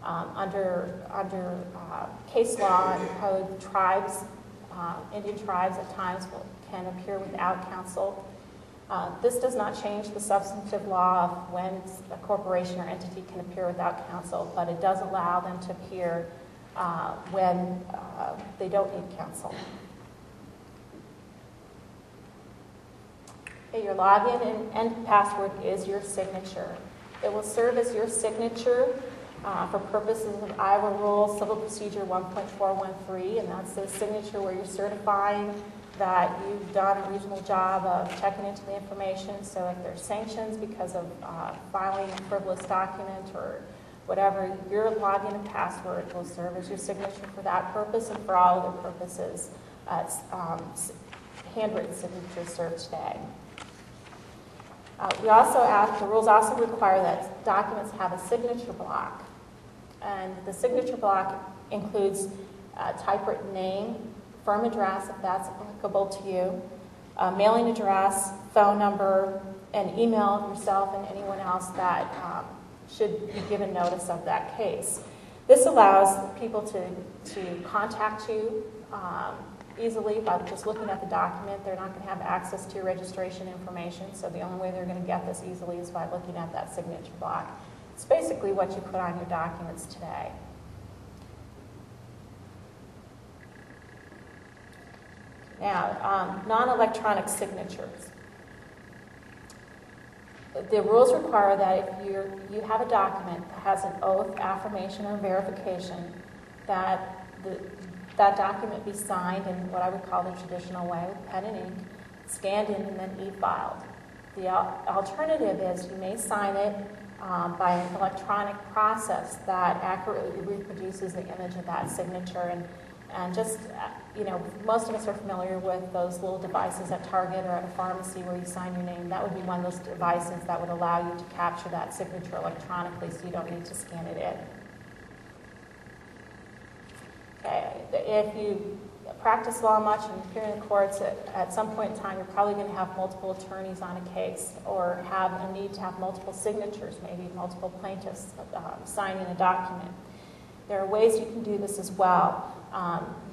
Under case law and code, tribes, Indian tribes at times can appear without counsel. This does not change the substantive law of when a corporation or entity can appear without counsel, but it does allow them to appear when they don't need counsel. Okay, your login and password is your signature. It will serve as your signature for purposes of Iowa Rule Civil Procedure 1.413, and that's the signature where you're certifying that you've done a reasonable job of checking into the information. So if there's sanctions because of filing a frivolous document or whatever, your login and password will serve as your signature for that purpose and for all other purposes. Handwritten signatures serve today. The rules also require that documents have a signature block. And the signature block includes a typewritten name, firm address if that's applicable to you, a mailing address, phone number, and email of yourself and anyone else that should be given notice of that case. This allows people to contact you easily by just looking at the document. They're not going to have access to your registration information, so the only way they're going to get this easily is by looking at that signature block. It's basically what you put on your documents today. Now, non-electronic signatures. The rules require that if you have a document that has an oath, affirmation, or verification, that that document be signed in what I would call the traditional way, with pen and ink, scanned in, and then e-filed. The alternative is you may sign it by an electronic process that accurately reproduces the image of that signature. And just, most of us are familiar with those little devices at Target or at a pharmacy where you sign your name. That would be one of those devices that would allow you to capture that signature electronically, so you don't need to scan it in. Okay, if you practice law much and appear in the courts, at some point in time you're probably going to have multiple attorneys on a case or have a need to have multiple signatures, maybe multiple plaintiffs signing a document. There are ways you can do this as well.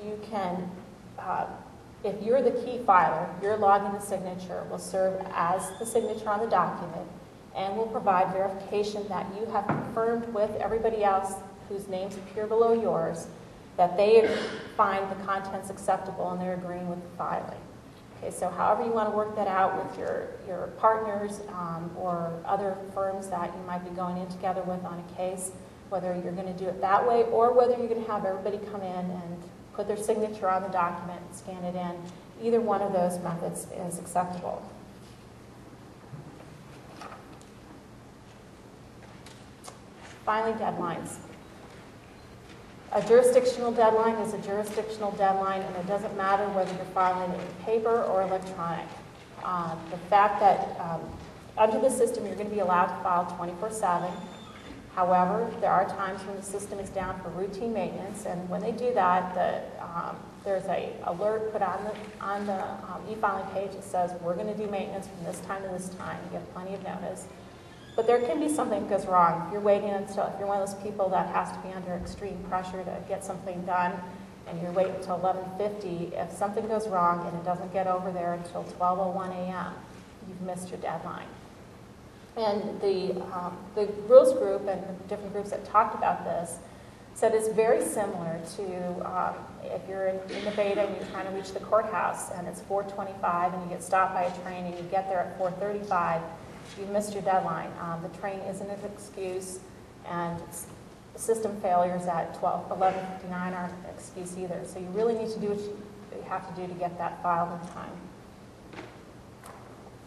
You can, if you're the key filer, your login and signature will serve as the signature on the document and will provide verification that you have confirmed with everybody else whose names appear below yours that they find the contents acceptable and they're agreeing with the filing. Okay, so however you want to work that out with your partners or other firms that you might be going in together with on a case, whether you're going to do it that way or whether you're going to have everybody come in and put their signature on the document and scan it in, either one of those methods is acceptable. Finally, deadlines. A jurisdictional deadline is a jurisdictional deadline, and it doesn't matter whether you're filing it in paper or electronic. The fact that under the system you're going to be allowed to file 24/7. However, there are times when the system is down for routine maintenance, and when they do that, there's an alert put on the e-filing page that says we're going to do maintenance from this time to this time. You get plenty of notice. But there can be something that goes wrong. If you're waiting until, if you're one of those people that has to be under extreme pressure to get something done, and you're waiting until 11:50, if something goes wrong and it doesn't get over there until 12:01 a.m., you've missed your deadline. And the rules group and the different groups that talked about this said it's very similar to if you're in the beta and you're trying to reach the courthouse and it's 4:25 and you get stopped by a train and you get there at 4:35, you missed your deadline. The train isn't an excuse, and system failures at 11:59 aren't an excuse either. So you really need to do what you have to do to get that filed in time.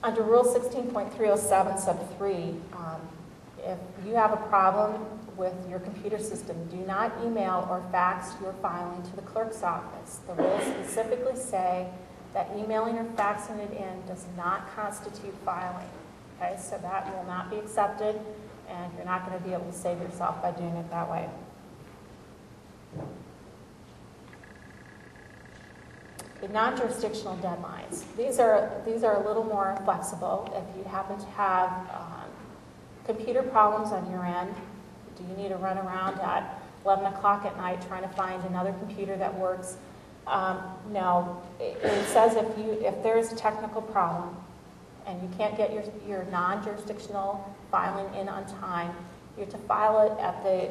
Under Rule 16.307 sub 3, if you have a problem with your computer system, do not email or fax your filing to the clerk's office. The rules specifically say that emailing or faxing it in does not constitute filing. Okay, so that will not be accepted, and you're not going to be able to save yourself by doing it that way. Okay, non-jurisdictional deadlines. These are a little more flexible. If you happen to have computer problems on your end, Do you need to run around at 11 o'clock at night trying to find another computer that works? No. It says if there is a technical problem and you can't get your non-jurisdictional filing in on time, you have to file it at the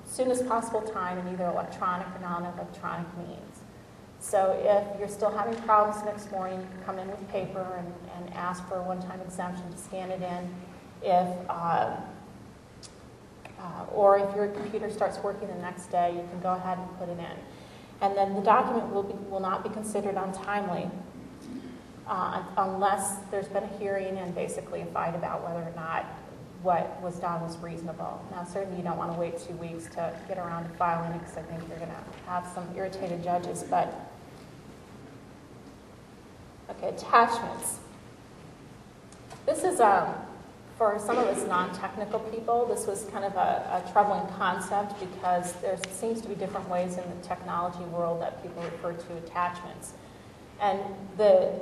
soonest possible time in either electronic or non-electronic means. So if you're still having problems the next morning, you can come in with paper and ask for a one-time exemption to scan it in. Or if your computer starts working the next day, you can go ahead and put it in. And then the document will not be considered untimely unless there's been a hearing and basically a fight about whether or not what was done was reasonable. Now, certainly you don't want to wait 2 weeks to get around to filing it because I think you're going to have some irritated judges. But, okay, attachments. This is, for some of us non-technical people, this was kind of a troubling concept because there seems to be different ways in the technology world that people refer to attachments. And the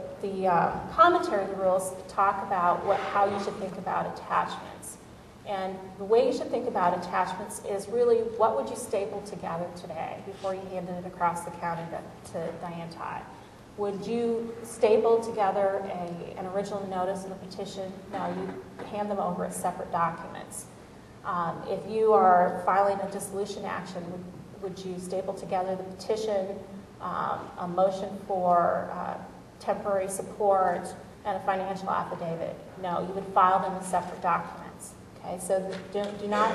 commentary of the rules talk about how you should think about attachments. And the way you should think about attachments is really what would you staple together today before you handed it across the counter to Diane Ty? Would you staple together an original notice and a petition? No, you hand them over as separate documents. If you are filing a dissolution action, would you staple together the petition, a motion for temporary support, and a financial affidavit? No, you would file them as separate documents. Okay, so do not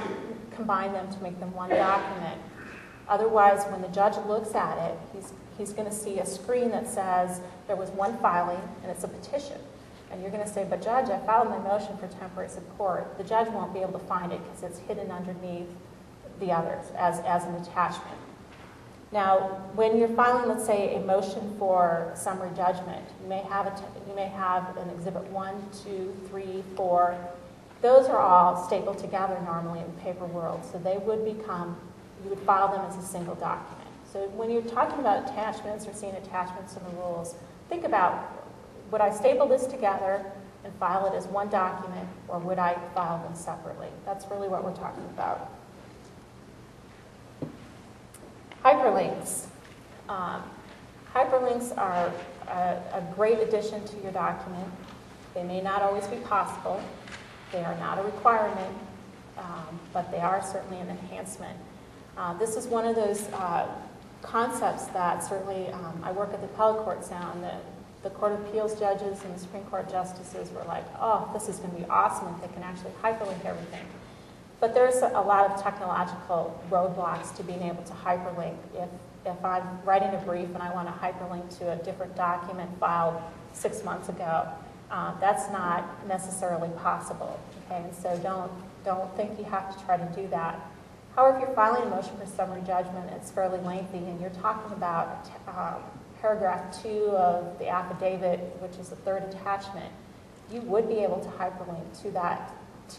combine them to make them one document. Otherwise, when the judge looks at it, he's going to see a screen that says there was one filing and it's a petition. And you're going to say, but Judge, I filed my motion for temporary support. The judge won't be able to find it because it's hidden underneath the others as an attachment. Now, when you're filing, let's say, a motion for summary judgment, you may have an Exhibit 1, 2, 3, 4. Those are all stapled together normally in the paper world, so they would you would file them as a single document. So when you're talking about attachments or seeing attachments in the rules, think about, would I staple this together and file it as one document, or would I file them separately? That's really what we're talking about. Hyperlinks. Hyperlinks are a great addition to your document. They may not always be possible. They are not a requirement, but they are certainly an enhancement. This is one of those concepts that certainly, I work at the appellate courts now, and the Court of Appeals judges and the Supreme Court justices were like, oh, this is going to be awesome if they can actually hyperlink everything. But there's a lot of technological roadblocks to being able to hyperlink. If I'm writing a brief and I want to hyperlink to a different document filed 6 months ago, that's not necessarily possible. Okay, and so don't think you have to try to do that. However, if you're filing a motion for summary judgment, it's fairly lengthy, and you're talking about paragraph 2 of the affidavit, which is the third attachment, you would be able to hyperlink to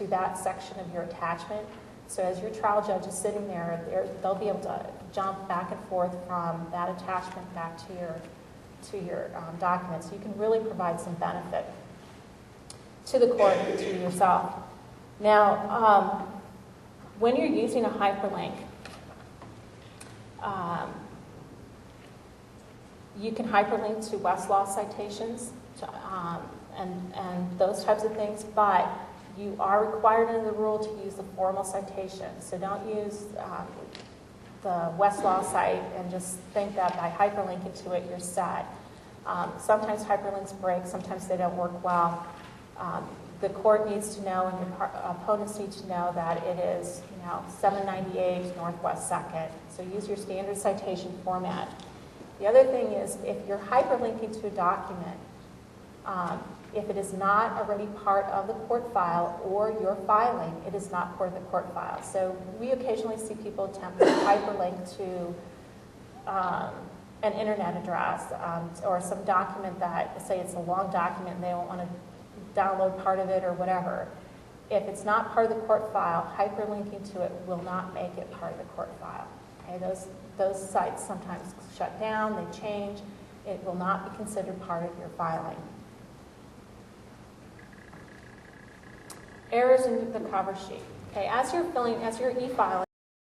that section of your attachment. So as your trial judge is sitting there, they'll be able to jump back and forth from that attachment back to your document. So you can really provide some benefit to the court and to yourself. Now, when you're using a hyperlink, you can hyperlink to Westlaw citations and those types of things, but you are required under the rule to use the formal citation. So don't use the Westlaw site and just think that by hyperlinking to it, you're set. Sometimes hyperlinks break, sometimes they don't work well. The court needs to know, and your opponents need to know, that it is 798 Northwest 2nd. So use your standard citation format. The other thing is, if you're hyperlinking to a document, if it is not already part of the court file or your filing, it is not part of the court file. So we occasionally see people attempt to hyperlink to an internet address or some document that, say it's a long document and they don't want to download part of it or whatever. If it's not part of the court file, hyperlinking to it will not make it part of the court file. Okay, those sites sometimes shut down, they change. It will not be considered part of your filing. Errors in the cover sheet. Okay, as you're e-filing,